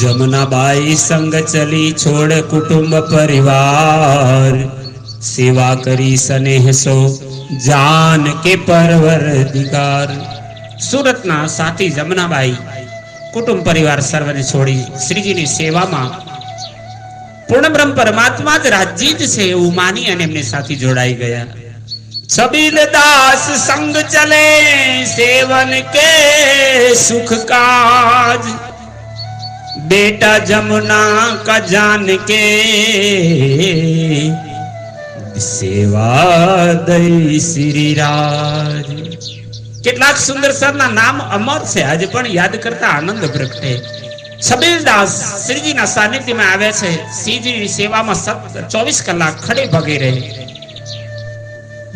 जमुनाबाई संग चली छोड़ कुटुंब परिवार, सेवा करी स्नेह सो जान के परवरदिगार। सूरतना साथी जमुनाबाई कुटुंब परिवार सर्वने छोड़ी श्रीजीनी सेवामां पूर्ण ब्रह्म परमात्मा ज राज्य ज छे एवुं मानी अने एमनी साथी जोड़ाई गया। छबील दास संग चले सेवन के सुख काज, बेटा जमुना का जान के सेवा दई श्री राज। કેટલાક સુંદર સરના નામ અમર છે, આજે પણ યાદ કરતા આનંદ પ્રગટે। છબીલદાસ શ્રીજીના સાનિધ્યમાં આવે છે, શ્રીજીની સેવામાં 24 કલાક ખડે ભગે રહે।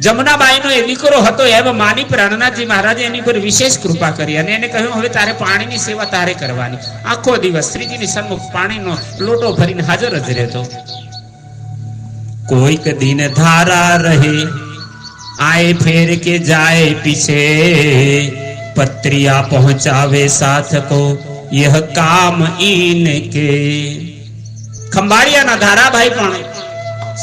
જમનાબાઈનો એ દીકરો હતો એમ માની પ્રાણનાથજી મહારાજે એની પર વિશેષ કૃપા કરી અને એને કહ્યું હવે તારે પાણીની સેવા તારે કરવાની। આખો દિવસ શ્રીજીની સન્મુખ પાણીનો લોટો ભરીને હાજર જ રહેતો। કોઈક દિન ધારા રહે आए फेर के जाए पीछे, पत्रिया पहुंचावे साथ को यह काम इनके। खंबाड़िया ना धाराभाई पण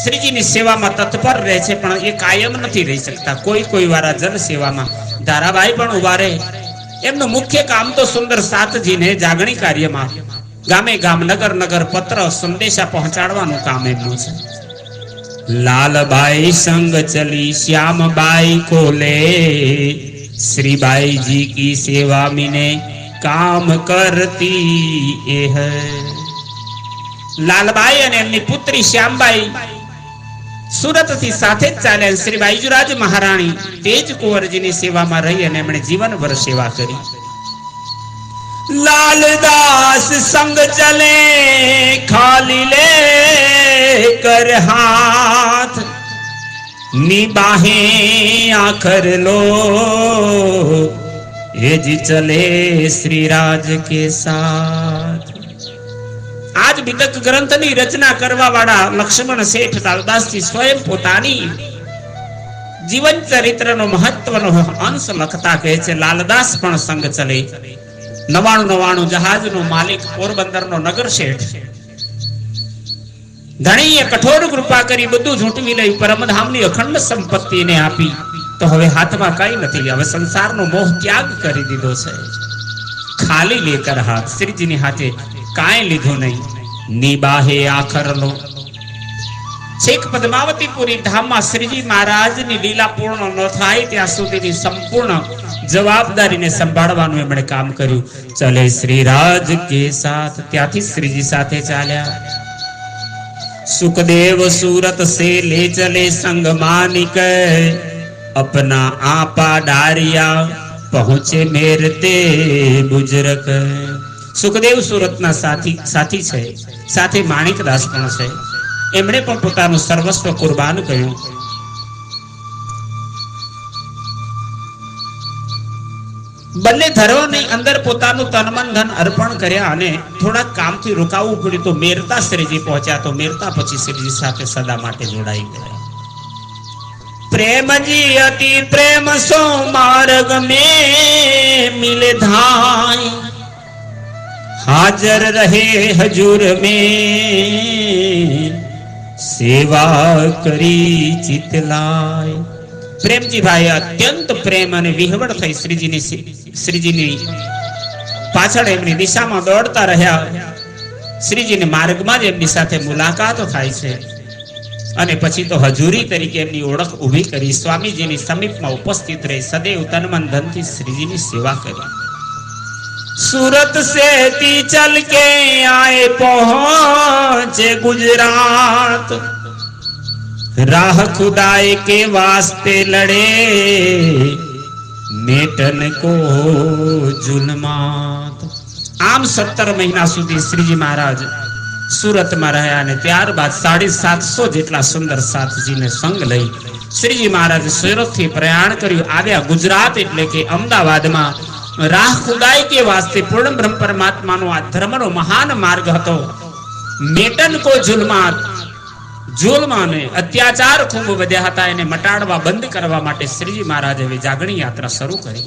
श्रीजीनी सेवा में तत्पर रहे छे, पण ये कायम नहीं रही सकता। कोई कोई वारा जन सेवा में धाराभाई पण उभा रहे। एमनो मुख्य काम तो सुंदर साथजी ने जागणी कार्य में गामे गाम नगर नगर पत्र संदेशा पहुंचाड़वानुं काम एमनुं छे। लालबाई संग चली श्यामबाई को ले, श्रीबाई जी की सेवा मिने काम करती है। लालबाई अने एमनी पुत्री श्यामबाई सूरत थी साथे ज चाल्या। श्री बाईजुराज महाराणी तेज कुंवरजीनी सेवा में रही अने एमणे जीवन भर सेवा करी। लालदास संग चले खाली ले कर हाथ, निबाहे आखर लो ये जी चले श्री राज के साथ। आज बितक ग्रंथ नी रचना करवा वाला लक्ष्मण सेठ लालदास जी स्वयं पोतानी जीवन चरित्र नो महत्व नो अंश लखता कहे छे लालदास पण संग चले। 99 जहाज नो मालिक पोरबंदर नो नगर शेठ धણીએ કઠોર કૃપા કરી બધું ઝૂંટવી લઈ પરમધામની અખંડ સંપત્તિને આપી તો હવે હાથમાં કઈ નથી। હવે સંસારનો મોહ ત્યાગ કરી દીધો છે। ખાલી લેકર હાથ શ્રીજીની હાથે કાંઈ લીધું નહીં। નિબાહે આખર લો। છેક પદ્માવતીપુરી ધામમાં શ્રીજી મહારાજની લીલા પૂર્ણ ન થાય ત્યાં સુધીની સંપૂર્ણ જવાબદારીને સંભાળવાનું એમણે કામ કર્યું। ચલે શ્રીરાજ કે સાથ, ત્યાંથી શ્રીજી સાથે ચાલ્યા। सुखदेव सूरत से ले चले संग मानिक, अपना आपा डारिया पहुंचे मेरते बुजरक। सुखदेव सूरत ना साथी छे, साथे माणिकदास पण छे। एमणे पण पोतानुं सर्वस्व कुर्बान कर्युं। बने धर्मनी अंदर पोतानुं तन मन धन अर्पण कर्या अने थोड़ा काम थी रुकावવું પડ્યું तो मेरता श्रीजी पहुंचा। तो मेरता पछी श्रीजी साथे सदा माटे जोड़ाई गया। प्रेम जी अति प्रेम सो मार्ग में मिले धाय, हाजर रहे हजूर में सेवा करी चितलाय। प्रेमजी भाई अत्यंत प्रेम अने विहवड़ थई श्रीजीनी पाछळ एमनी दिशामां दौड़ता रह्या। श्रीजीने मार्गमां ज एमनी साथे मुलाकात थाय छे अने पछी तो हजूरी तरीके एमनी ओळख ऊभी करी। स्वामीजीनी समीपमां उपस्थित रही सदैव तन मन धनथी श्रीजीनी सेवा करी। सूरत से ती चल के आए पहुंचे गुजरात, राह खुदाई के वास्ते लड़े मेटन को जुल्मात। आम 17 महीना सुधी श्रीजी महाराज सूरत में रह्या ने त्यारबाद 750 जेटला सुंदर साथजी ने संग लई श्रीजी महाराज सूरत थी प्रयाण कर्युं। आव्या गुजरात एटले के अमदावाद में राह खुदाई के वास्ते पूर्ण ब्रह्म परमात्मा नो आ धर्मनो महान मार्ग हतो। मेटन को जुल्मात, जुल्मा ने अत्याचार खूब वध्या हता एने मटाड़वा बंद करवा माटे श्रीजी महाराजे હવે જાગણી યાત્રા શરૂ કરી।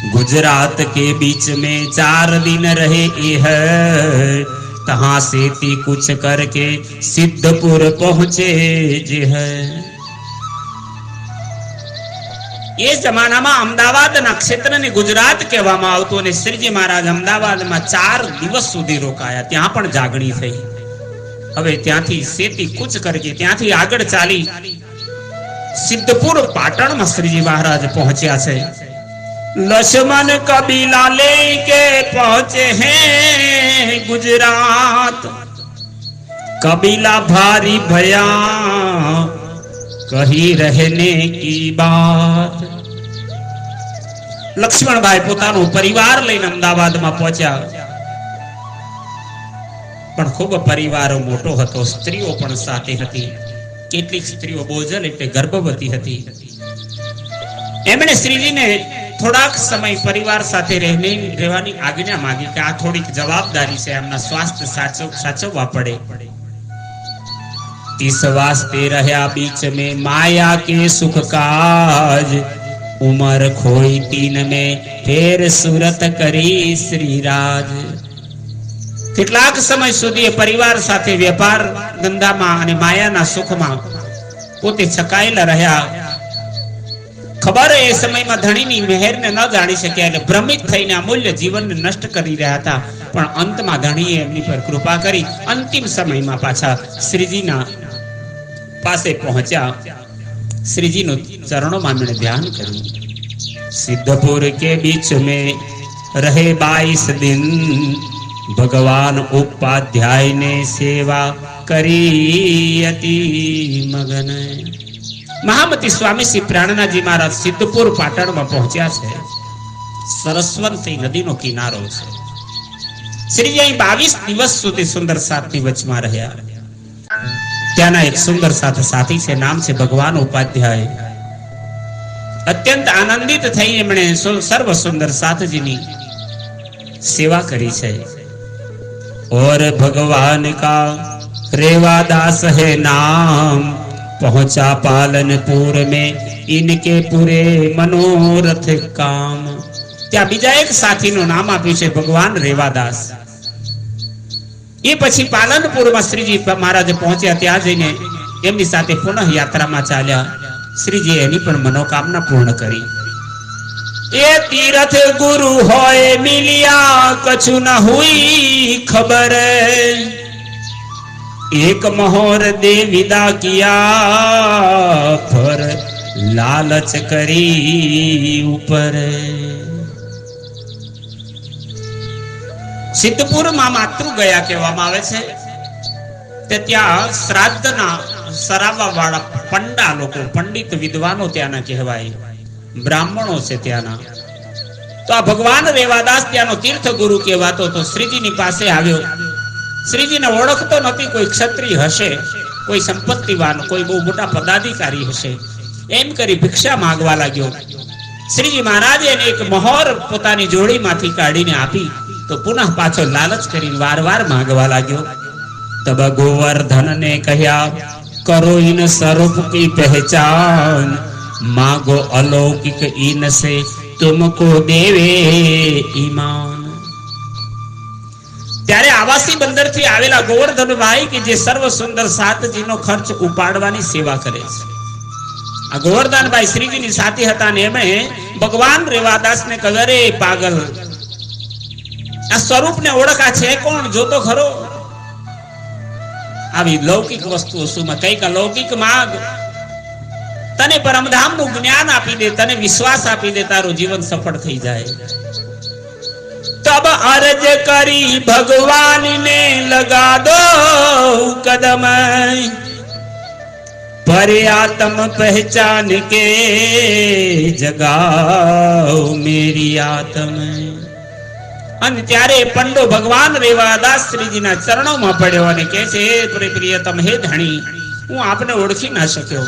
गुजरात के बीच में 4 दिन रहे यह, तहां से ती कुछ करके सिद्धपुर पहुंचे जे है। ये जमाना में अमदावाद ना क्षेत्र ने गुजरात कहेवामां आवतुं अने श्रीजी महाराज अमदावाद में 4 दिवस सुधी रोकाया, त्यां पण जागणी थई। हवे त्यांथी सेती कूच करके त्यांथी आगळ चाली सिद्धपुर पाटण में श्रीजी महाराज पहुंच्या छे। लक्ष्मण कबीला लेके पहुंचे हैं गुजरात, कबीला भारी भया कही रहने की बात। लक्ष्मण भाई पोतानो परिवार लईने अमदावाद में पहुंचा, पण खूब परिवार मोटो हतो, स्त्रीओ पण साथे हती। કેટલીક સ્ત્રીઓ બોજલ એટલે ગર્ભવતી હતી। એમણે શ્રીજીને થોડાક સમય પરિવાર સાથે રહેવાની આજ્ઞા માંગી કે આ થોડીક જવાબદારી છે, એમના સ્વાસ્થ્ય સાચવવા પડે। 30 વાસ્તે રહ્યા बीच में माया के सुख काज, उमर खोई 3 में फेर सूरत करी श्रीराज। કેટલાક સમય સુધી પરિવાર સાથે વેપાર ધંધામાં અને માયાના સુખમાં પોતે છકાયેલા રહ્યા। ખબર એ સમયમાં ધણીની મહેરને ન જાણી શક્યા એટલે ભ્રમિત થઈને અમૂલ્ય જીવનને નષ્ટ કરી રહ્યા હતા, પણ અંતમાં ધણીએ એમની પર કૃપા કરી અંતિમ સમયમાં પાછા શ્રીજીના પાસે પહોંચ્યા। શ્રીજીનું ચરણોમાં એમણે ધ્યાન કર્યું। સિદ્ધપુર के बीच में रहे 22 दिन, भगवान उपाध्याय ने सेवा करी अति मगन। महामती स्वामी श्री प्राणनाथ महाराज सिद्धपुर पाटण में पहुंचा है। सरस्वती नदी नो किनारो है। श्रीजी અહીં 22 દિવસ સુધી સુંદર સાથની વચમાં રહ્યા। ત્યાંના એક સુંદર સાથી છે, નામ છે ભગવાન ઉપાધ્યાય। અત્યંત આનંદિત થઈ એમણે સર્વ સુંદર સાથજીની સેવા કરી છે। और भगवान का रेवादास है नाम, पहुंचा पालनपुर में इनके पूरे मनोरथ काम। त्या बीजा एक साथी नु नाम आप्युं छे भगवान रेवादास। ये पछी पालनपुर में श्रीजी महाराज पहुंच्या, त्यां जईने एमनी साथे पुनः यात्रा में चाल्या। श्रीजी एनी पण मनोकामना पूर्ण करी। ये तीरथ गुरु होए मिलिया कछु न हुई खबर, एक मोहर दे विदा किया पर लालच करी ऊपर। सिद्धपुर में मातृ गया कहेवामां आवे छे ते त्यां श्राद्धना सरावा वाळा पंडा लोको, पंडित विद्वानो त्याना कहेवाय, ब्राह्मणों से त्याना। तो आ भगवान रेवादास त्यानो तीर्थ गुरु कहेवातो। तो श्रीजी नी पासे आव्यो। श्रीजी ने ओळखतो नथी, कोई क्षत्रिय हशे, कोई संपत्तिवान, कोई बहु मोटा पदाधिकारी हशे, एम करी भिक्षा मांगवा लाग्यो। श्रीजी महाराजे एने एक मोहर पोतानी जोड़ीमांथी काढीने आपी, तो पुनः पाछो लालच करीने वारवार मांगवा लाग्यो। तब गोवर्धन ने कह्या, करो इन स्वरूप की पहचान, मांगो अलौकिक इन से तुमको देवे ईमान। त्यारे आवासी बंदर थी आवेला गोवर्धन भाई के जे सर्व सुंदर सातजी नो खर्च उपाड़वानी सेवा करे छे। आ गोवर्धन भाई श्रीजी नी साथी हता ने एमे भगवान रेवादास ने कहे, अरे पागल, आ स्वरूप ने ओळखा छे कोण, जो तो खरो। आवी लौकिक वस्तुओ सुमा कई का लौकिक माग, तने परमधाम नु ज्ञान आपी दे, तने विश्वास आपी दे, तारो जीवन सफल थई जाए। तब अर्ज करी भगवान ने, लगा दो कदम, पर आत्म पहचान के जगाओ मेरी आत्म। अन त्यारे पंडो भगवान रेवादास श्रीजी ना चरणों में पड्यो अने कहे छे, हे प्रियतम, हे धणी, हूँ आपने ओळखी ना शक्यो।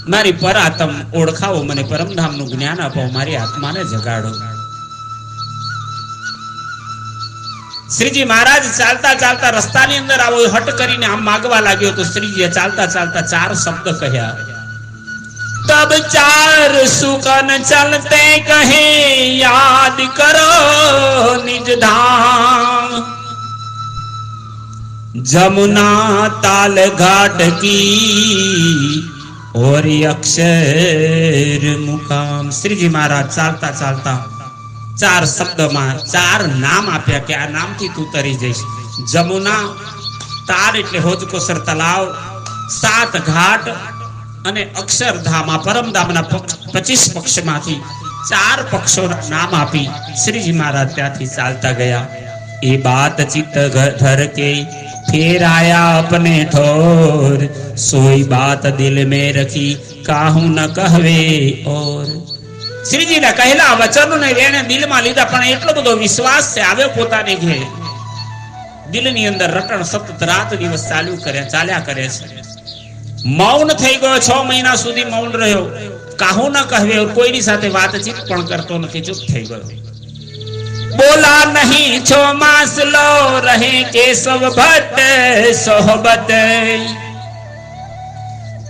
मारी पर आत्म ओळखावो, मने परमधाम नु ज्ञान आपो, मारी आत्मा ने जगाड़ो। श्रीजी महाराज चालता चालता रस्तानी अंदर आवो हट करीने आम मागवा लाग्यो। तो श्रीजीए चालता चालता 4 शब्द कह्या। तब अर्ज करी भगवान ने, लगा दो कदम, पर आत्म पहचान के जगाओ मेरी आत्मा। अन त्यारे पंडो भगवान रेवादास श्रीजी ना चरणों में पड्यो अने कहे छे, हे प्रियतम, हे धणी, हूँ आपने ओळखी ना शक्यो। मारी पर आत्म ओळखावो, मने परमधाम नु ज्ञान आपो, मारी आत्मा ने जगाड़ो। श्रीजी महाराज चालता चालता रस्तानी अंदर आवो हट करीने आम मागवा लाग्यो। तो श्रीजीए चालता चालता 4 शब्द कह्या। तब चार सुकन चलते कहे याद करो निज धाम। जमुना ताल घाट की और अक्षर मुकाम। श्रीजी महाराज चालता चालता चार शब्द में चार नाम आप्या के आ नाम थी तू तरी जईश। जमुना, तार एटले होजकोसर तलाव, सात घाट अने अक्षरधाम आ परमधामना 25 पक्षमांथी चार पक्षोना नाम आपी श्रीजी महाराज त्यांथी चालता गया। ए बात चित्त धर के फिर आया अपने ठोर, सोई बात दिल में रखी काहू न कहवे और। श्रीजी ना कहेला वचनों ने एने दिल में लीधा पण एटलो बधो विश्वास से आव्यो पोताने घेर। दिल नी अंदर रटण सतत रात दिवस चालू करे चाल्या करे छे। मौन થઈ ગયો 6 મહિના સુધી મૌન રહ્યો, કાહુ ન કહેવે और કોઈની સાથે વાતચીત પણ કરતો નથી, ચૂપ થઈ ગયો। बोला नहीं 6 मास लो रहे केशव भट्ट सोहबत,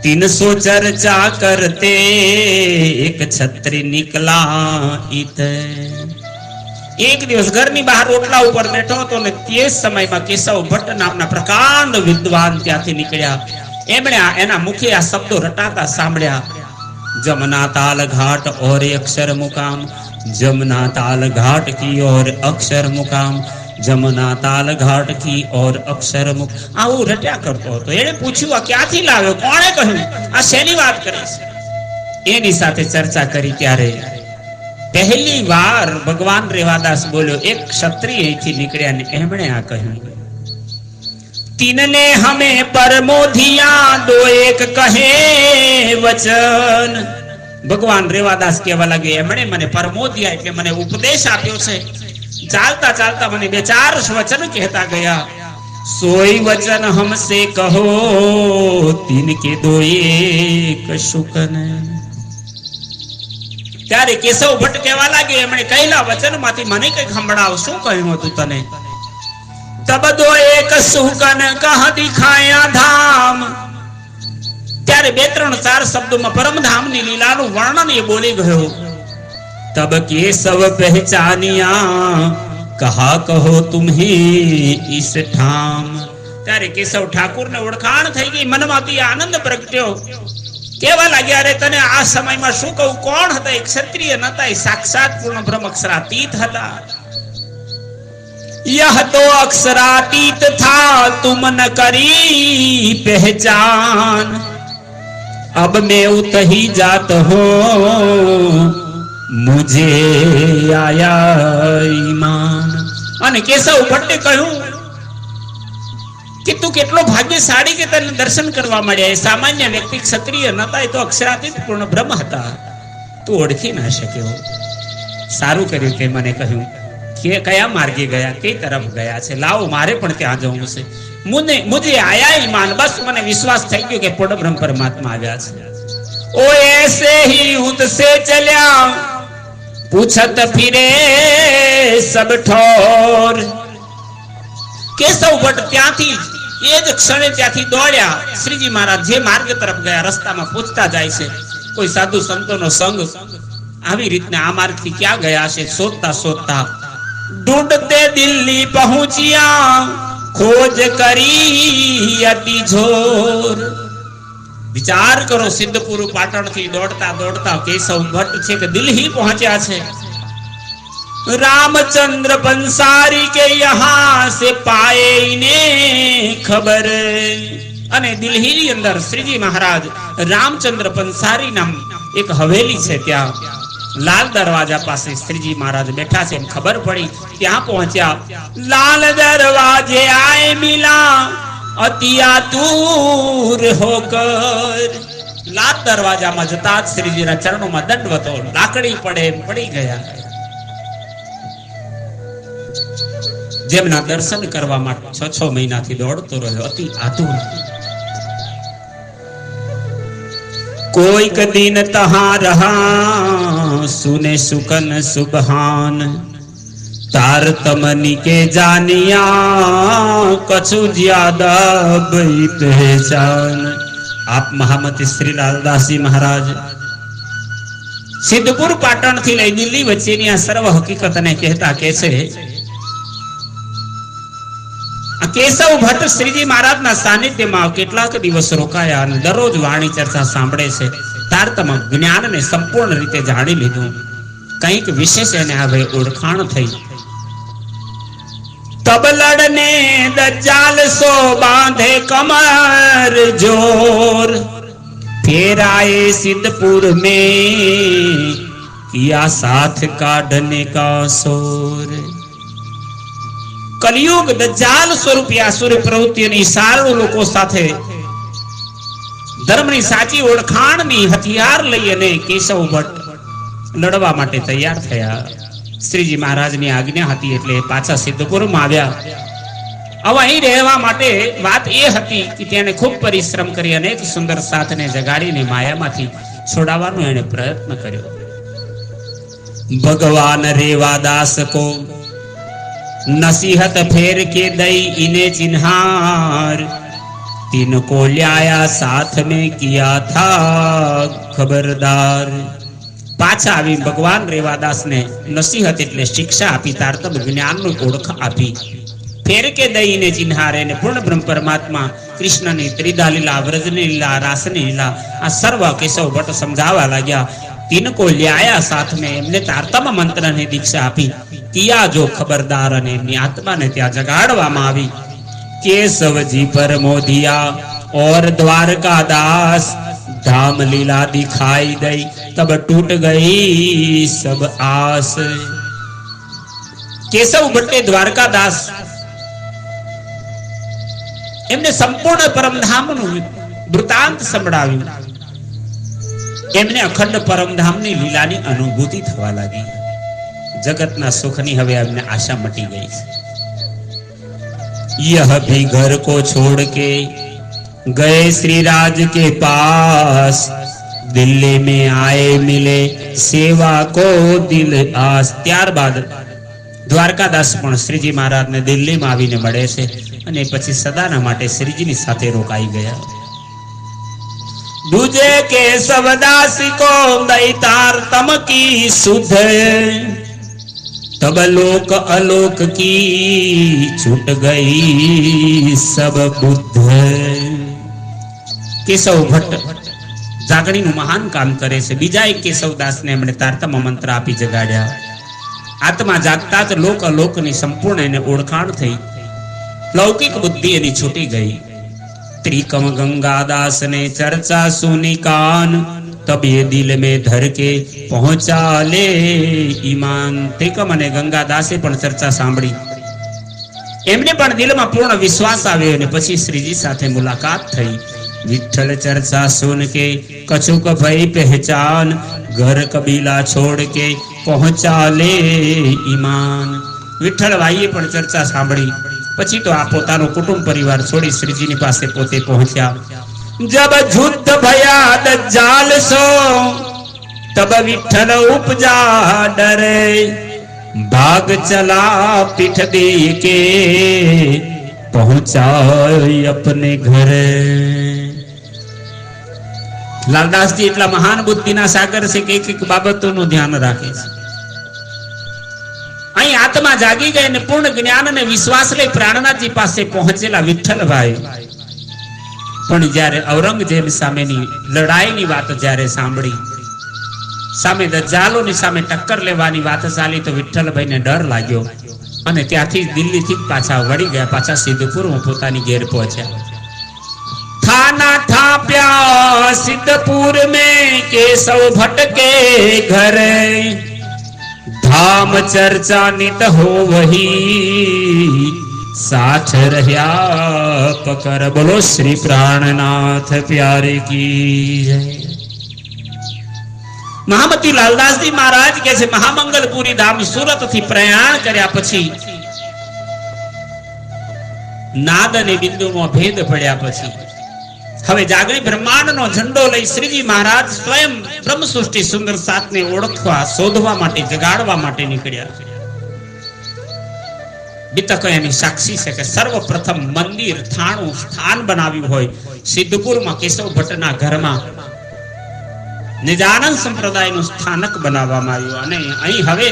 300 चर्चा करते एक छत्री निकला इत। एक दिवस घरनी बहार रोटला ऊपर बैठो तो ने ते समय में केशव भट्ट नामना प्रकांड विद्वान त्यांथी निकळ्या। एमणे एना मुखे आ शब्दों रटाता सांभळ्या। जमुना ताल घाट और अक्षर मुकाम, जमुना ताल घाट की और अक्षर मुकाम, जमुना ताल घाट की और अक्षर मुक। आवू रट्या करतो हतो। एणे पूछ्યું आ क्यांथी लाव्यो, कोणे કહ્યું, आ શેની વાત કરે છે? एनी साथे चर्चा करी त्यारे पहली बार भगवान रेवादास बोल्यो, एक क्षत्रिय थी निकळ्या ने एमणे आ કહ્યું, तीन ने हमें परमोधिया दो एक कहे वचन। भगवान रेवादास कहवा लगे, एमणे मने परमोधिया એટલે મને ઉપદેશ આપ્યો છે। ચાલતા ચાલતા મને બે ચાર વચન કહેતા ગયા। सोई वचन हमसे कहो, तीन के दो एक शुकन। ત્યારે કેશવ ભટ્ટ કહેવા લાગે, એમણે કહેલા વચનમાંથી મને કંઈક સંભળાવ, શું કહ્યું હતું તને? तब दो एक सुकन कह दिखाया धाम। त्यारे 2-3-4 शब्दों में परमधाम नी लीलानु वर्णन ये बोली गयो। तब केशव पहचानिया कहा कहो तुम्ही इस ठाम। त्यारे केशव ठाकुर ने ओळखाण થઈ ગઈ, મનમાંથી આનંદ પ્રગટ્યો। કેવા લાગ્યા, રે તને આ સમયમાં શું કહું, કોણ હતા? એક ક્ષત્રિય નતા, એ સાક્ષાત પૂર્ણ બ્રહ્મ અક્ષરાતીત હતા। यह तो अक्षरातीत था तुम न करी पहचान, अब मैं उतही जात हो मुझे आया ईमान। અને કેશવ ભટ્ટે કહ્યું કે તું કેટલો ભાગ્યશાળી કે તને દર્શન કરવા મળ્યા। એ સામાન્ય વ્યક્તિ ક્ષત્રિય નતા, એ તો અક્ષરાતીત પૂર્ણ બ્રહ્મ હતા, તું ઓળખી ના શક્યો। સારું કર્યું કે મને કહ્યું કે કયા માર્ગે ગયા, કઈ તરફ ગયા છે, લાવો મારે પણ ત્યાં જવું છે। मुझे आया ईमान, बस મને વિશ્વાસ થઈ ગયો કે પૂર્ણબ્રહ્મ પરમાત્મા આવ્યા છે। ओ ऐसे ही उत से चल्या पूछत फिरे सब ठोर। केशव भट्ट ત્યાંથી એ જ ક્ષણે ત્યાંથી દોડ્યા। શ્રીજી મહારાજ જે માર્ગ તરફ ગયા રસ્તામાં પૂછતા જાય છે, કોઈ સાધુ સંતોનો સંગ આવી રીતના આ માર્ગથી ક્યાં ગયા છે, શોધતા શોધતા ढूंढते दिल्ली पहुंचिया खोज करी अति झोर। विचार करो, सिद्धपुर पाटण थी दौड़ता दौड़ता केशव भट्ट छे के दिल्ली पहुंचा छे। रामचंद्र पंसारी के यहाँ से पाए ने खबर। अने दिल्ली अंदर श्रीजी महाराज रामचंद्र पंसारी नाम एक हवेली छे, त्या लाल दरवाजा पासे श्रीजी महाराज बैठा से खबर पड़ी। ત્યાં पहुंचा, लाल दरवाजे आए मिला अति आतुर होकर। लाल दरवाजा में जता श्रीजी ना चरणों में दंडवत हो, लाकड़ी पड़े पड़ी गया। जेमना दर्शन करवा માટે 6-6 મહિનાથી દોડતો રહ્યો, અતિ આતુર। कोई दिन तहां रहा सुने सुकन सुबहान, तार तमनी के जानिया कछु ज्यादा बई पहचान। आप महामती श्री लालदास जी महाराज સિદ્ધપુર પાટણ થી લઈ દિલ્હી વચ્ચેની આ સર્વ હકીકતને કહેતા કે છે આ કેશવ ભટ્ટ શ્રીજી મહારાજના સાનિધ્યમાં કેટલાક દિવસ રોકાયા અને દરરોજ વાણી ચર્ચા સાંભળે છે. તારતમ જ્ઞાનને સંપૂર્ણ રીતે જાણી લીધું. કંઈક વિશેષ એને હવે ઓળખાણ થઈ. तबलड़ ने दज्जाल सो बांधे कमर जोर, फिर आए सिद्धपुर में किया साथ काढ़ने का शोर. कलयुग दज्जाल स्वरूपी आसुरी प्रवृत्तियोની સારું લોકો સાથે ધર્મની સાચી ઓળખાણની હથિયાર લઈ અને કેશવ ભટ્ટ લડવા માટે તૈયાર થયા. શ્રીજી મહારાજની આજ્ઞા હતી એટલે પાછા સિદ્ધપુરમાં આવ્યા. હવે અહીં રહેવા માટે વાત એ હતી કે તેને ખૂબ પરિશ્રમ કરી અનેક સુંદર સાથને જગાડીને માયામાંથી છોડાવવાનો એને પ્રયત્ન કર્યો. ભગવાન રેવાદાસ કો નસીહત ફેર કે દઈ ઇને ચિન્હાર, तिनको ल्याया साथ में किया था खबरदार. પાછા આવી ભગવાન રેવાદાસ ને નસીહત એટલે શિક્ષા આપી, તારતમ જ્ઞાનનું ઓળખ આપી. ફેર કે દઈને ચિન્હારે ને પૂર્ણ બ્રહ્મ પરમાત્મા કૃષ્ણની ત્રિદા લીલા, વ્રજની લીલા, રાસની લીલા આ સર્વ કેશવ ભટ્ટ સમજાવવા લાગ્યા. તિनको લ્યાયા સાથ में એમને તારતમ મંત્રની દીક્ષા આપી. કિયા જો ખબરદાર અને એમની આત્માને ત્યાં જગાડવામાં આવી. केशवजी पर मोदिया और द्वारका दास, धाम लीला दिखाई दई तब टूट गई सब आस. केशव भट्टे द्वारका दास એમને સંપૂર્ણ પરમધામનું વૃતાંત સંભળાવ્યું. એમને અખંડ પરમધામની લીલાની અનુભૂતિ થવા લાગી. જગતના સુખની હવે એમને આશા મટી ગઈ છે. यह भी घर को छोड़ के गए श्री राज के पास, दिल्ली में आए मिले सेवा को दिल आस. ત્યારબાદ દ્વારકાદાસ પણ શ્રીજી મહારાજને દિલ્હીમાં આવીને મળે છે અને પછી સદાના માટે શ્રીજીની સાથે રોકાઈ ગયા. દૂજે કે સવદાસી કો દૈતાર તમ કી સુધ, तब लोक अलोक की छूट गई सब बुद्ध. केशव भट्ट જાગણીનું મહાન કામ કરે છે. બીજા એક કેશવદાસને એમણે તારતમ મંત્ર આપી જગાડ્યા. આત્મા જાગતા જ લોક અલોકની સંપૂર્ણ એને ઓળખાણ થઈ. લૌકિક બુદ્ધિ એની છૂટી ગઈ. ત્રિકમ ગંગાદાસ ને ચર્ચા સુની કાન, तब ये दिल में धर के पहुंचा ले ईमान. त्रिकम અને ગંગાદાસે પણ ચર્ચા સાંભળી. એમને પણ દિલમાં પૂર્ણ વિશ્વાસ આવ્યો અને પછી શ્રીજી સાથે મુલાકાત થઈ. વિઠ્ઠલ ચર્ચા સુન કે કછુક ભઈ પહેચાન, ઘર કબીલા છોડ કે પહોંચા લે ઈમાન. વિઠ્ઠલ ભાઈએ પણ ચર્ચા સાંભળી. પછી તો આ પોતાનો કુટુંબ પરિવાર છોડી શ્રીજીની પાસે પોતે પહોંચ્યા. जब युद्ध भया दज्जाल सो, तब विठ्ठल उपजा डरे, भाग चला पीठ दे के पहुंचा अपने घरे. લાલદાસજી એટલા મહાન બુદ્ધિના સાગર છે કે એક બાબતોનું ધ્યાન રાખે છે. અહીં આત્મા જાગી ગઈ અને પૂર્ણ જ્ઞાન અને વિશ્વાસ લઈ પ્રાણનાથજી પાસે પહોંચેલા વિઠ્ઠલભાઈ પણ જ્યારે ઔરંગઝેબ સામેની લડાઈની વાત જ્યારે સાંભળી, સામે દજ્જાલોની સામે ટક્કર લેવાની વાત ચાલી તો વિઠ્ઠલભાઈને ડર લાગ્યો અને ત્યાંથી દિલ્હીથી પાછા વળી ગયા. પાછા સિદ્ધપુરમાં પોતાની ઘેર પહોંચ્યા. થાના થાપ્યા સિદ્ધપુર में केशव भट्ट के घरे, धाम चर्चा नित हो वही साथ રહ્યા પકર. બોલો શ્રી પ્રાણનાથ પ્યારે કી જય. મહામતી લાલદાસજી મહારાજ કે છે મહામંગલપુરી ધામ સુરત થી પ્રયાણ કર્યા પછી નાદ અને બિંદુમાં ભેદ પડ્યા પછી હવે જાગણી બ્રહ્માંડનો ઝંડો લઈ શ્રીજી મહારાજ સ્વયં બ્રહ્મ સૃષ્ટિ સુંદર સાતને ઓળખવા, શોધવા માટે, જગાડવા માટે નીકળ્યા. બીતક એની સાક્ષી છે કે સર્વપ્રથમ મંદિર થાણું સ્થાન બનાવ્યું હોય સિદ્ધપુરમાં કેશવ ભટ્ટના ઘરમાં. નિજાનંદ સંપ્રદાયનું સ્થાનક બનાવવામાં આવ્યું અને અહીં હવે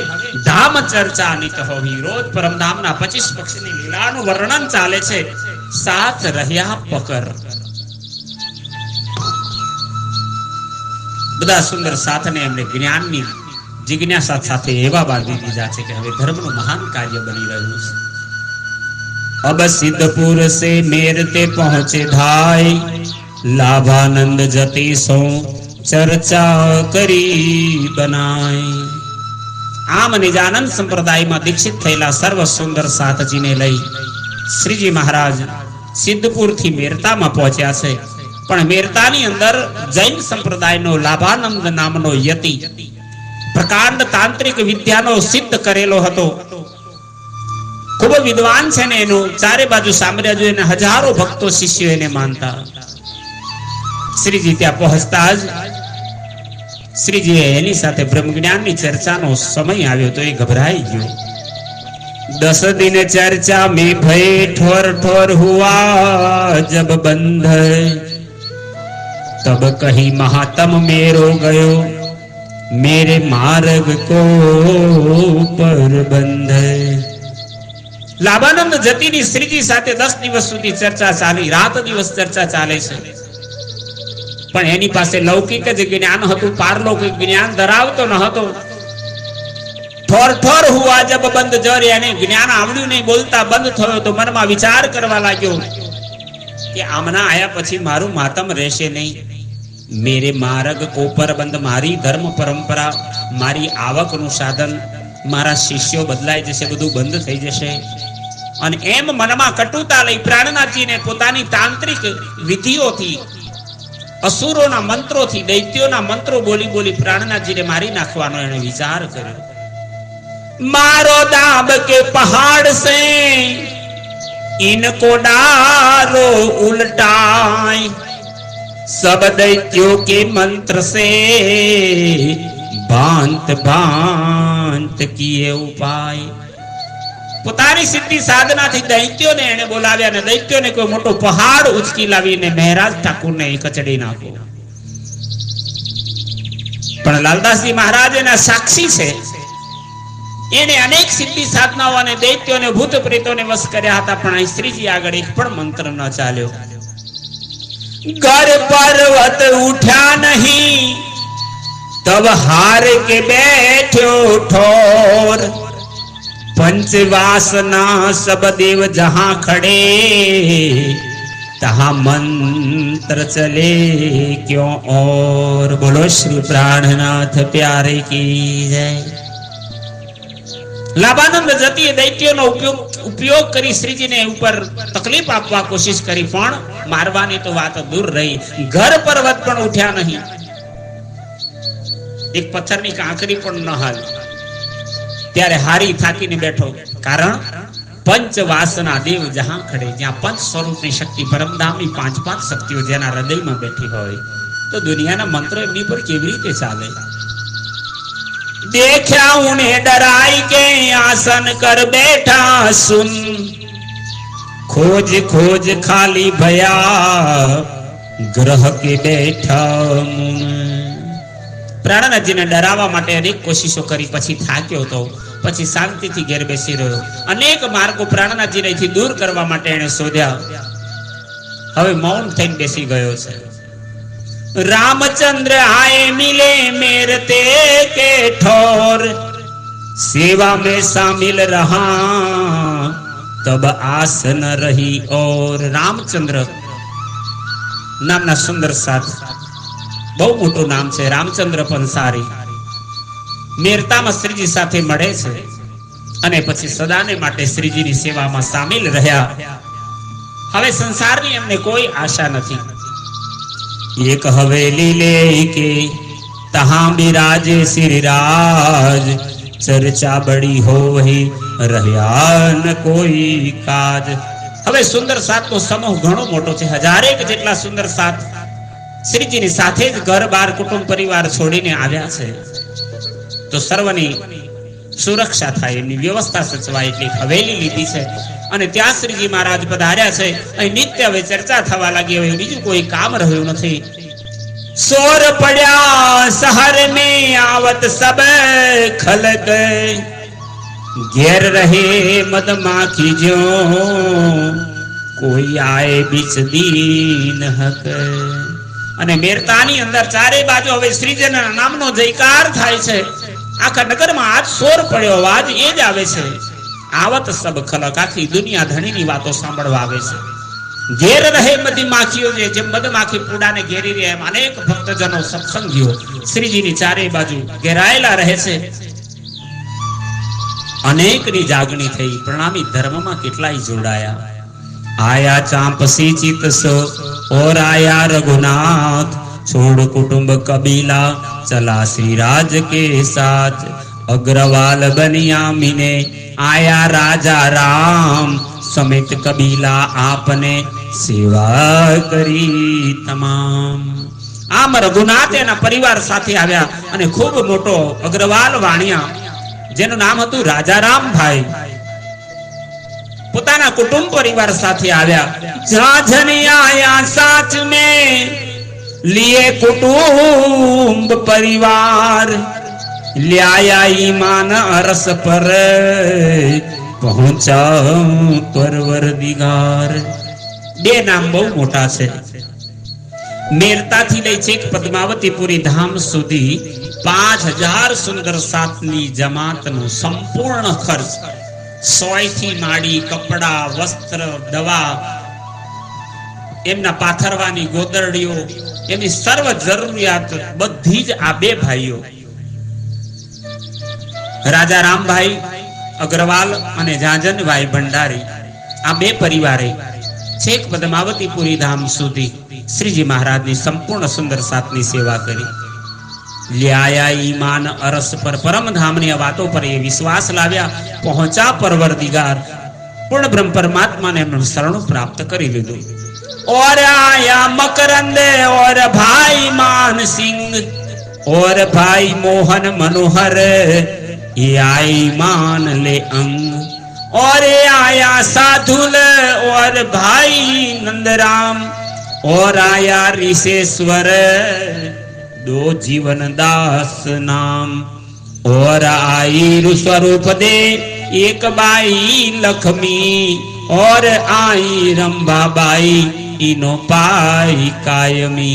ધામ ચર્ચા નિત હોવી. રોજ પરમધામના 25 પક્ષીની લીલાનું વર્ણન ચાલે છે. સાથ રહ્યા પકર. બધા સુંદર સાથને એમને જ્ઞાનની જિજ્ઞાસા સાથે એવા બાંધી દીધા છે કે હવે ધર્મનું મહાન કાર્ય બની રહ્યું છે. અબ સિદ્ધપુર સે મેરતે પહોંચે ધાય, લાભાનંદ જતી સો ચર્ચા કરી બનાય. આમ નિજાનંદ સંપ્રદાયમાં દીક્ષિત થયેલા સર્વ સુંદર સાથજીને લઈ શ્રીજી મહારાજ સિદ્ધપુર થી મેરતામાં પહોંચ્યા છે. પણ મેરતાની અંદર જૈન સંપ્રદાયનો લાભાનંદ નામનો યતિ પ્રકાંડ તાંત્રિક વિદ્યાનો સિદ્ધ કરેલો હતો. ખૂબ વિદ્વાન છે ને એનું ચારે બાજુ સામ્રાજ્ય એને હજારો ભક્તો શિષ્યો એને માનતા. શ્રીજી ત્યાં પહોંચતા જ શ્રીજીએ એની સાથે બ્રહ્મ જ્ઞાનની ચર્ચાનો સમય આવ્યો તો એ ગભરાઈ ગયો. 10 दिन चर्चा में भय ठोर ठोर हुआ जब बंध, तब कही महात्म मेरो गयो मेरे मार्ग को पर बंध. લાભાનંદ જતીની શ્રીજી સાથે 10 દિવસ સુધી ચર્ચા ચાલી. રાત દિવસ ચર્ચા ચાલે છે. પણ એની પાસે લૌકિક જ જ્ઞાન હતું, પારલૌકિક જ્ઞાન ધરાવતો ન હતો. ઠોર ઠોર હુઆ જબ બંધ જર, એને જ્ઞાન આવડ્યું નહીં, બોલતા બંધ થયો તો મનમાં વિચાર કરવા લાગ્યો કે આમના આયા પછી મારું માતમ રહેશે નહીં. મેરે માર્ગ કો પર બંધ, મારી ધર્મ પરંપરા, મારી આવકનું સાધન, મારા શિષ્યો બદલાઈ જશે, બધું બંધ થઈ જશે. અને એમ મનમાં કટુતા લઈ પ્રાણનાથજીને પોતાની તાંત્રિક વિધિઓથી, અસુરોના મંત્રોથી, દૈત્યોના મંત્રો બોલી બોલી પ્રાણનાથજીને મારી નાખવાનો એને વિચાર કર્યો. मारो दाब के पहाड़ से इनको डालो उल्टाए, सब दैत्यों के मंत्र से भांत भांत किए उपाय. પોતાની સિદ્ધિ સાધનાથી દૈત્યોને એને બોલાવ્યા અને દૈત્યોને કોઈ મોટો પહાડ ઉચકી લાવીને મહારાજ ઠાકુરને કચડી નાખો. પણ લાલદાસજી મહારાજ એના સાક્ષી છે. એને અનેક સિદ્ધિ સાધનાઓ અને દૈત્યોને ભૂત પ્રેતોને વશ કર્યા હતા. પણ અહીં શ્રીજી આગળ એક પણ મંત્ર ન ચાલ્યો. ઘર પર્વત ઉઠ્યા નહીં તબ હાર કે બેઠ્યો ઠોર, पंच वासना सब देव जहां खड़े तहां मंत्र चले क्यों और. बोलो श्री प्राणनाथ प्यारे की जय. લાભાનંદ જતીએ દૈત્યોનો ઉપયોગ કરી શ્રીજીને ઉપર તકલીફ આપવા કોશિશ કરી, પણ મારવાની તો વાત દૂર રહી. ઘર પર્વત પણ ઉઠ્યા નહીં, એક પથ્થરની કાંકરી પણ ન હાલી. ત્યારે હારી થાકીને બેઠો. કારણ પંચ વાસના દેવ જહાં ખડે, જ્યાં પંચ સ્વરૂપની શક્તિ પરમધામની 5 શક્તિઓ જેના હૃદયમાં બેઠી હોય તો દુનિયાના મંત્રો એમની પર કેવી રીતે ચાલે. દેખ્યા ઉને ડરાઈ કે આસન કર બેઠા સુન, खोज खोज खाली भया ग्रह के बैठा मुन। પ્રાણનાથજીને ડરાવવા માટે અનેક કોશિશો કરી, પછી થાક્યો તો પછી શાંતિથી ઘેર બેસી રહ્યો. અનેક માર્ગો પ્રાણનાથજીને દૂર કરવા માટે એને શોધ્યા. હવે મૌન થઈને બેસી ગયો છે. रामचंद्र आए मिले मेरते के ठोर, सेवा में शामिल रहा तब आस न रही और। रामचंद्र नामना सुंदर साथ, बहु मोटું નામ છે રામચંદ્ર પંસારી. મેરતામાં શ્રીજી સાથે મળે છે અને પછી સદાને માટે શ્રીજીની સેવામાં શામિલ રહ્યા. હવે સંસારની એમને કોઈ આશા નથી. एक हवेली लेके तहां बिराजे श्री राज, चर्चा बड़ी हो वही રહ્યા ન કોઈ કાજ। હવે સુંદર સાત નો સમૂહ ઘણો મોટો છે, હજારેક જેટલા સુંદર સાત શ્રીજીની સાથે જ ઘર બાર કુટુંબ પરિવાર છોડીને આવ્યા છે. તો સર્વની સુરક્ષા થાય, એમની વ્યવસ્થા સચવાય એટલી હવેલી લીધી છે અને ત્યાં શ્રીજી મહારાજ પધાર્યા છે. અહીં નિત્ય હવે ચર્ચા થવા લાગી, હવે બીજું કોઈ કામ રહ્યું નથી. સોર પડ્યા आवत सब खलक घेर रहे मधमाखी जो કોઈ આય બીચ દીન હક. અને મેરતાની અંદર ચારે બાજુ હવે શ્રીજીના નામનો જયકાર થાય છે. આખા નગરમાં આજ શોર પડ્યો, અવાજ એ જ આવે છે. આવત સબ ખલક, આખી દુનિયા ધણીની વાતો સાંભળવા આવે છે. ઘેર રહે મધમાખીઓ, જેમ મધમાખી પૂડાને ઘેરી રહે એમ અનેક ભક્તજનો સત્સંગીઓ શ્રીજીની ચારે બાજુ ઘેરાયેલા રહે છે. અનેકની જાગણી થઈ, પ્રણામી ધર્મમાં કેટલાય જોડાયા. आया चांपसी चित सो और आया रघुनाथ, छोड़ कुटुंब कबीला चला श्री राज के साथ. अग्रवाल बनिया मिने आया राजा राम, समेत कबीला आपने सेवा કરી તમામ. આમ રઘુનાથ એના પરિવાર સાથે આવ્યા અને ખૂબ મોટો અગ્રવાલ વાણિયા, જેનું નામ હતું રાજારામભાઈ, પોતાના કુટુંબ પરિવાર સાથે આવ્યા. જાજની આયા સાચ में लिए कुटुंब परिवार, ल्याया ईमान अरस पर पहुंचा परवरदिगार. બે નામ બહુ મોટા છે. મેરતાથી લઈ છેક પદ્માવતીપુરી ધામ સુધી 5000 સુંદર સાતની જમાતનો સંપૂર્ણ ખર્ચ, સોયથી માંડી કપડા, વસ્ત્ર, દવા, એમના પાથરવાની ગોદરડીઓ, એમની સર્વ જરૂરિયાત બધી જ આ બે ભાઈઓ રાજા રામભાઈ અગ્રવાલ અને જાજનભાઈ ભંડારી, આ બે પરિવારે છેક પદ્માવતીપુરી ધામ સુધી શ્રીજી મહારાજની સંપૂર્ણ સુંદર સાતની સેવા કરી. લ્યાયા ઈમાન અરસ પર, પરમ ધામની વાતો પર એ વિશ્વાસ લાવ્યા. પહોંચા પરવરદિગાર, પૂર્ણ બ્રહ્મ પરમાત્માને એમનું શરણ પ્રાપ્ત કરી લીધું. और आया मकरंद और भाई मान सिंह और भाई मोहन मनोहर, ये आई मान ले अंग. और ये आया साधुल और भाई नंदराम, और आया ऋषेश्वर दो जीवन दास नाम. और आई स्वरूप दे एक बाई लक्ष्मी, और आई रंभाबाई इनो पाई कायमी.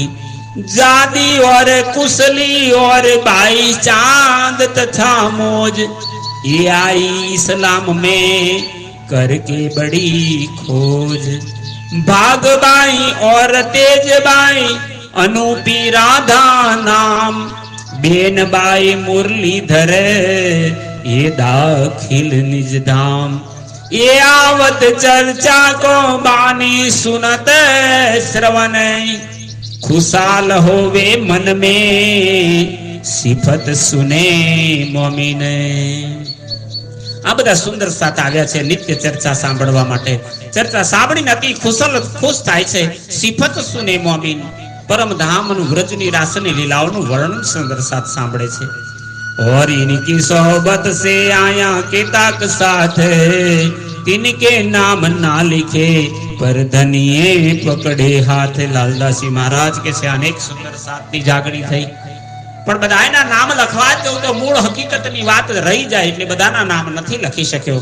जादी और कुशली और भाई चांद तथा मोज, ये आई इस्लाम में करके बड़ी खोज. भागबाई और तेजबाई अनूपी राधा नाम, बेनबाई मुरलीधर ये दाखिल निज धाम. ये आवत चर्चा को बानी सुनत श्रवण, खुशाल होवे मन में सिफत सुने मोमिन. આ બધા સુંદર સાથ આવ્યા છે નિત્ય ચર્ચા સાંભળવા માટે. ચર્ચા સાંભળીને અતિ ખુશ થાય છે. સિફત સુને મોમિન, પરમ ધામનું વ્રજની રાસની લીલાઓનું વર્ણન સુંદર સાથ સાંભળે છે. और इनकी सोहबत से आया के ताक साथ, तिनके नाम ना लिखे पर धनिये पकड़े हाथ. लालदासी महाराज के से अनेक सुंदर साथની જાગણી થઈ, પણ બધાના નામ લખવા તો મૂળ હકીકતની વાત રહી જાય એટલે બધાના નામ નથી લખી શક્યો.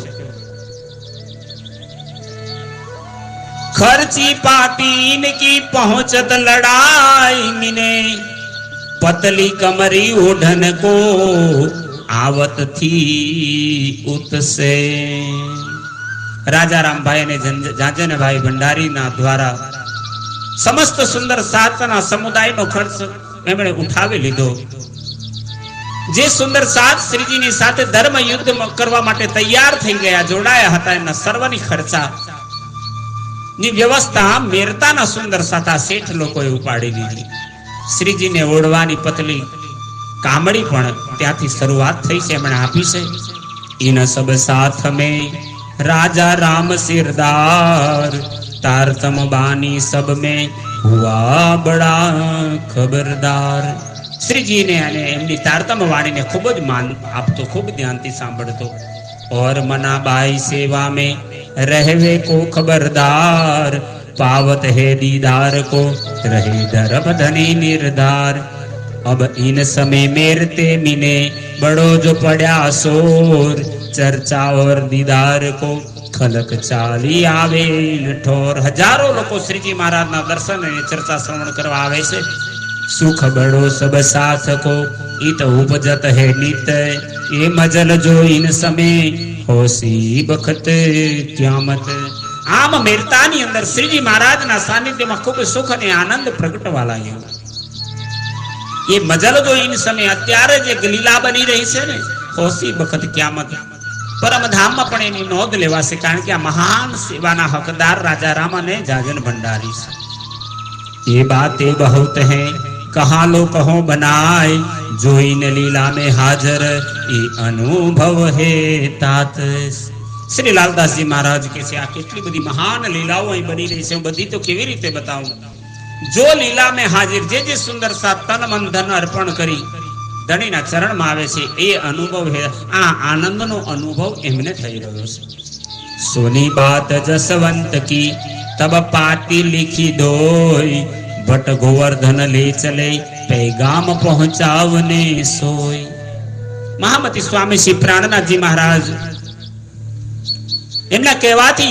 ખર્ચી પાતી ઇનકી પહોંચત લડાઈ મિને, पतली कमरी ओढ़न को आवत थी उतसे. राजा रामभाई ने जाजनभाई भंडारी ना द्वारा समस्त सुंदर सातना समुदाय नो खर्च एमणे उठावी લીધો. જે સુંદર સાત શ્રીજીની સાથે ધર્મ યુદ્ધ કરવા માટે તૈયાર થઈ ગયા, જોડાયા હતા, એમના સર્વની ખર્ચા ની વ્યવસ્થા મેરતાના સુંદર સાતા શેઠ લોકોએ ઉપાડી લીધી. શ્રીજીને ઓઢવાની પતલી કામડી પણ ત્યાંથી શરૂઆત થઈ છે, એમણે આપી છે. ઇન સબ સાથ મેં રાજા રામ સિરદાર, તારતમ બાની સબ મેં હુઆ બડા ખબરદાર. શ્રીજીને અને એમની તારતમ વાણીને ખૂબ જ માન આપતો, ખૂબ ધ્યાનથી સાંભળતો. ઓર મનાબાઈ સેવા મેં રહેવે કો ખબરદાર, पावत है दीदार को रहे धर्म धनी निर्धार. अब इन समय मेरते मिने बड़ो जो पड़ा शोर, चर्चा और दीदार को खलक चाली आवे ठोर। हजारों लोग श्रीजी महाराज ना दर्शन ने चर्चा श्रवण करवा आवे छे। सुख बड़ो सब साथ को इत उपजत है नित, ये मजल जो इन समय होसी बखत क्यामत। आम मेरतानी अंदर श्रीजी महाराज ना सानिध्य में खूब सुख ने आनंद प्रगटवा लाग्यो। ये मजल जो इन समय अत्यारे जे लीला बनी रही है ने, होसी बखत क्यामत परमधाम में पण एनी नोंध लेवाशे, कारण के आ महान सेवाना हकदार राजा रामा ने जाजन भंडारी छे। ये बातें बहुत हैं कहा लो कहो बनाए, जो इन लीला में हाजर ये अनुभव है तात। श्री लालदास जी महाराज के से आ केटली बधी महान लीलाओं અહીં બની રહી છે, બધી તો કેવી રીતે બતાવું। जो लीला में हाजिर जे जे सुंदर सा तन मन धन अर्पण करी धણીના ચરણમાં આવે છે, એ અનુભવ હે આ આનંદનો અનુભવ એમને થઈ રહ્યો છે। સોની બાત જસવંત की तब पाती लिखी दोई, भट गोवर्धन ले चले पैगाम पहुंचावने सोई। महामती स्वामी श्री प्राणनाथ जी महाराज એમના કહેવાથી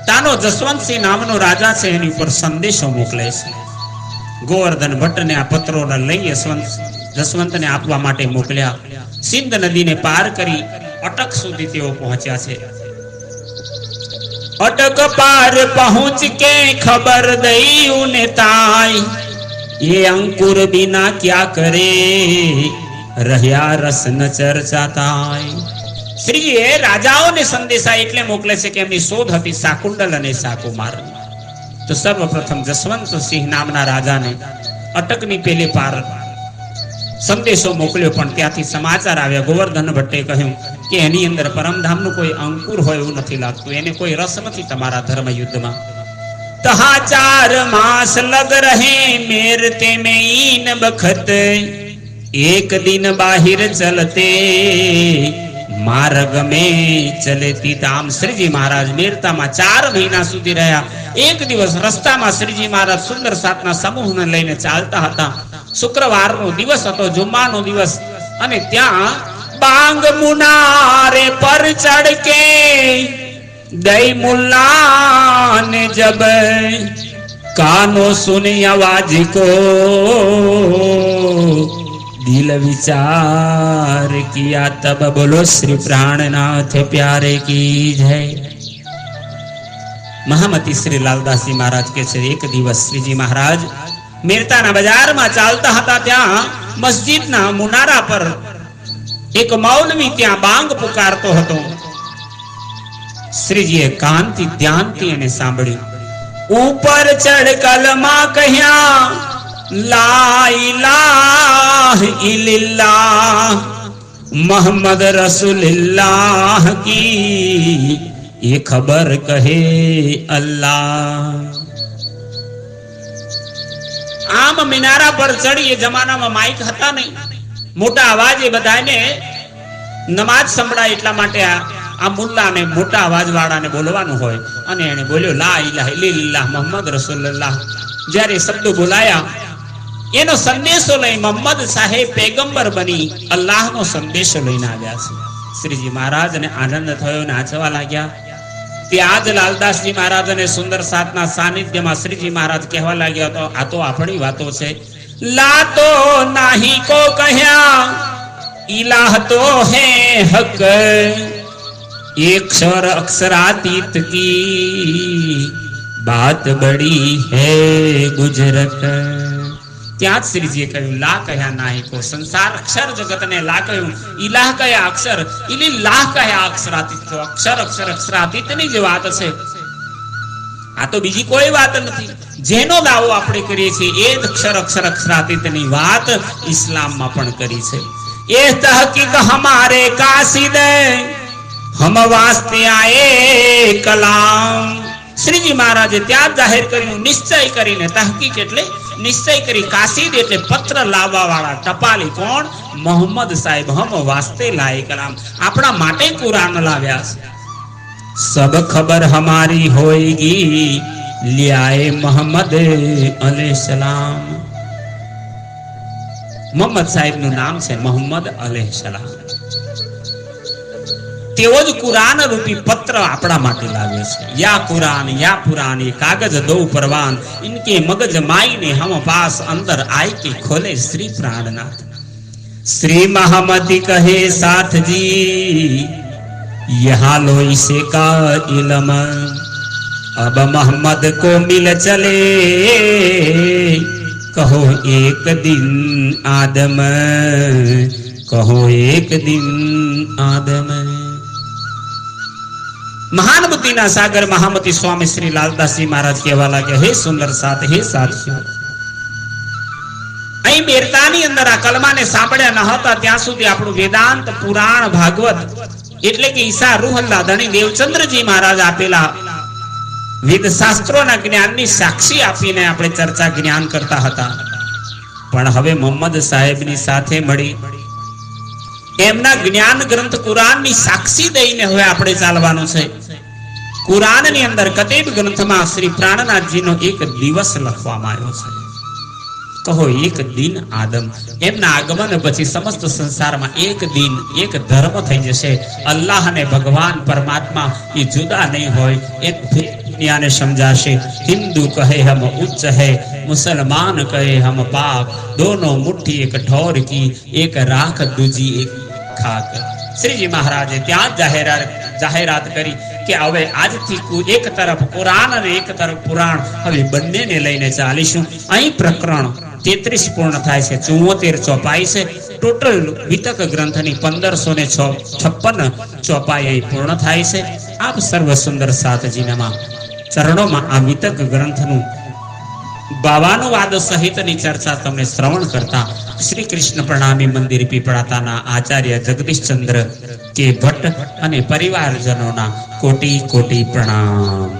તાનો જસવંતસિંહ નામનો રાજા છે એની ઉપર સંદેશો મોકલે છે। ગોવર્ધન ભટ્ટને આ પત્રોને લઈ જસવંતને આપવા માટે મોકલ્યા। સિંધ નદીને પાર કરી અટક સુધી તેઓ પહોંચ્યા છે। અટક પાર પહોંચ के खबर दई उन्हें ताई, ये अंकुर बिना क्या करे રહ્યા રસન ચર્ચા તાઈ। શ્રીજીએ રાજાઓને સંદેશા એટલે મોકલે છે કે એમની શોધ હતી શાકુંડલ અને શાકુમાર। તો સર્વપ્રથમ જસવંત સિંહ નામના રાજાને અટકની પેલે પાર સંદેશો મોકલ્યો, પણ ત્યાંથી સમાચાર આવ્યા। ગોવર્ધન ભટ્ટે કહ્યું કે એની અંદર પરમધામનું કોઈ અંકુર હોય એવું નથી લાગતું, એને કોઈ રસ નથી તમારા ધર્મ યુદ્ધમાં। તહા 4 માસ લગ રહે મેરતે में इन बखत, एक दिन बाहिर चलते मार्ग में चलती ताम। श्रीजी महाराज मेरता में 4 महीना सुधी रह्या। एक दिवस रस्ता में श्रीजी महाराज सुंदर सातना समूह ने लईने चालता हता। शुक्रवार नो दिवस हतो, जुम्मा नो दिवस, अने त्या बांग मुनारे पर चढ़ के दई मुल्ला ने जब कानो सुनी आवाज को, दिल विचार किया तब। बोलो श्री प्राणनाथ प्यारे की जय। महामती श्री लालदास जी महाराज के छे एक दिवस श्रीजी महाराज मेरताना बाजार में चालता हता। त्या मस्जिद ना मुनारा पर एक मौलवी त्या बांग पुकारतो हतो। श्रीजीए कांति ध्यानथी एने सांभळ्युं। ऊपर चढ़ कलमा कह्या ला इलाह इल्लल्लाह मोहम्मद रसूलुल्लाह की, ये खबर कहे अल्लाह। आम मीनारा पर चढ़ी, ये जमाना में माइक हता नहीं, मोटा अवाज बधाने नमाज संभळाय એટલા માટે આ મુલ્લાને મોટા અવાજ વાળાને બોલવાનું હોય, અને એને બોલ્યો લા ઇલાહા ઇલ્લલ્લાહ મોહમ્મદ રસૂલુલ્લાહ। જ્યારે શબ્દો બોલાયા એનો સંદેશો લઈ મોહમ્મદ સાહેબ પેગંબર બની અલ્લાહનો સંદેશો લઈને આવ્યા છે। શ્રીજી મહારાજને આનંદ થયો, નાચવા લાગ્યા। त्याज लालदास जी महाराज ने सुंदर सातना सानिध्य में श्रीजी महाराज कहवा लग्या तो आ तो आपणी वातो छे। ला तो नाही को कह्या इलाह तो है हक, अक्षर अक्षरातीत की बात बड़ी है गुजरत। त्याज श्रीजीए कह્યું ला कह्या नाही को, संसार अक्षर जगत ने ला कह્યું, इलाह कह्या अक्षर, इलाह कह्या अक्षरातीत। तो अक्षर अक्षर अक्षरातीत ની જે વાત છે આ તો બીજી કોઈ વાત નથી। જેનો દાવો આપણે કરીએ છીએ એ અક્ષર અક્ષર અક્ષરાતીત ની વાત ઇસ્લામ માં પણ કરી છે। એ તહકીક હમારે કાસિદ हम वास्ते आए कलाम। श्रीजी महाराजे त्याग जाहिर कर्યું, निश्चय करीने तहकीक એટલે निश्चय करी, कासिद એટલે पत्र लाववा वाला टपाली कोण मोहम्मद साहेब हम वास्ते लाए कलाम, આપણા માટે कुरान लाव्या। सब खबर हमारी होएगी लियाए मोहम्मद अलैहि सलाम। મોહમ્મદ સાહેબનું નામ છે મોહમ્મદ અલૈહિસ્સલામ. તેઓ જ કુરાન રૂપી પત્ર આપણા માટે લાવે છે. યા કુરાન યા પુરાન ये कागज दो परवान इनके मगज माई ने हम पास अंदर आए के खोले श्री प्राणनाथ. श्री महामती कहे साथ जी यहाँ लो इसे का इलम अब मोहम्मद को मिल चले कहो एक दिन आदम कहो एक दिन आदम. महान बुद्धिना सागर महामती स्वामी श्री लालदासजी महाराज कहेवा लागे हे सुंदर साथ हे साथियों અહીં બેરતાની અંદર આ કલમાને સાંભળ્યા ન હતા ત્યાં સુધી આપણું વેદાંત પુરાણ ભાગવત એટલે કે ઈસા રૂહલ્લા ધણી દેવચંદ્રજી મહારાજ આપેલા વેદ શાસ્ત્રોના જ્ઞાનની સાક્ષી આપીને આપણે ચર્ચા જ્ઞાન કરતા હતા. પણ હવે મોહમ્મદ સાહેબની સાથે મળી એમના જ્ઞાન ગ્રંથ કુરાનની સાક્ષી દઈને હવે આપણે ચાલવાનું છે. કુરાનની અંદર કતેબ ગ્રંથમાં શ્રી પ્રાણનાથજીનો એક દિવસ લખવામાં આવ્યો છે. કહો એક દિન આદમ. એમના આગમન પછી સમસ્ત સંસારમાં એક દિન એક ધર્મ થઈ જશે. અલ્લાહ અને ભગવાન પરમાત્મા એ જુદા નહીં હોય એ દુનિયાને સમજાશે. હિન્દુ કહે હમ ઉચ્ચ હૈ મુસલમાન કહે હમ પાક દોનો મુઠ્ઠી એક ઠોર કી એક રાખ દૂજી એક ખાક. શ્રીજી મહારાજે ત્યાં જાહેરાત કરી કે હવે આજથી એક તરફ કુરાન અને એક તરફ પુરાણ હવે બંનેને લઈને ચાલીશું. અહીં પ્રકરણ 33 પૂર્ણ થાય છે. 74 ચોપાઈ છે. ટોટલ વિતક ગ્રંથની 1556 ચોપાઈ અહીં પૂર્ણ થાય છે. આપ સર્વ સુંદર સાતજીના ચરણોમાં આ વિતક ગ્રંથનું ભાવાનુવાદ સહિતની ચર્ચા તમને શ્રવણ કરતા શ્રી કૃષ્ણ પ્રણામી મંદિર પીપળાતાના આચાર્ય જગદીશચંદ્ર કે ભટ્ટ અને પરિવારજનોના કોટી કોટી પ્રણામ.